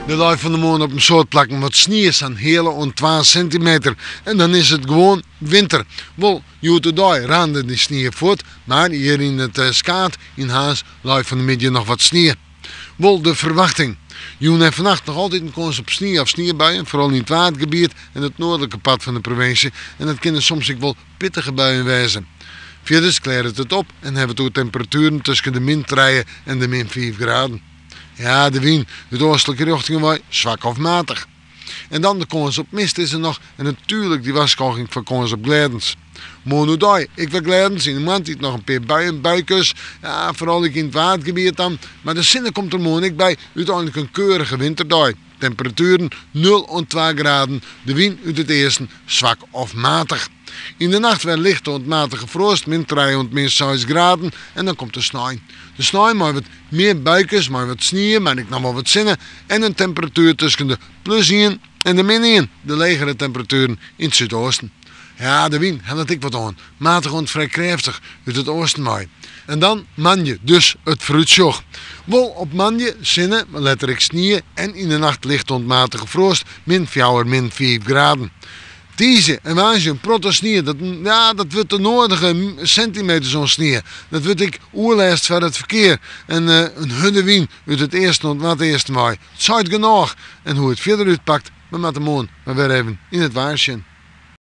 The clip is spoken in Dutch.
De loop van de maan op een soort plakken wat sneeuw aan hele en 2 centimeter. En dan is het gewoon winter. Wel, jutedag raande die sneeuw voort, maar hier in het skaat in Haas loopt van de middag nog wat sneeuw. Wel, de verwachting. Joen heeft vannacht nog altijd een kans op sneeuw of sneeuwbuien, vooral in het watergebied en het noordelijke pad van de provincie. En dat kunnen soms ook wel pittige buien wezen. Verder klart het op en hebben we temperaturen tussen de min 3 en de min 5 graden. Ja, de wind uit de oostelijke richting waait zwak of matig. En dan de kans op mist is er nog en natuurlijk die waarschuwing van kans op glijdens. Monodag, ik wil glijdens in de maand nog een paar buien, buikjes, ja, vooral in het watergebied dan. Maar de zinnen komt er morgen bij, uiteindelijk een keurige winterdag. Temperaturen 0 en 2 graden, de wind uit het eerste zwak of matig. In de nacht werd licht tot matige frost, min 3 en min 6 graden en dan komt de sneeuw. De sneeuw maar wat meer buikjes, maar wat sneeuw, maar ik nog wel wat zinnen en een temperatuur tussen de +1 en de -1, de legere temperaturen in het zuidoosten. Ja, de wind had ik wat aan, matig en vrij krachtig uit het oosten waait. En dan manje, dus het fruitsjoch. Wel op manje zinnen, letterlijk sneeuw en in de nacht licht tot matige frost, min 4, min 5 graden. Deze en waar je een protte sneeuw, dat wordt de nodige centimeter zo'n sneeuw. Dat wordt ik oerlijst van het verkeer. En een hudde wien uit het eerste en het eerste mei. Het zaait genoeg. En hoe het verder uitpakt, we met de moon, maar weer even in het waarsje.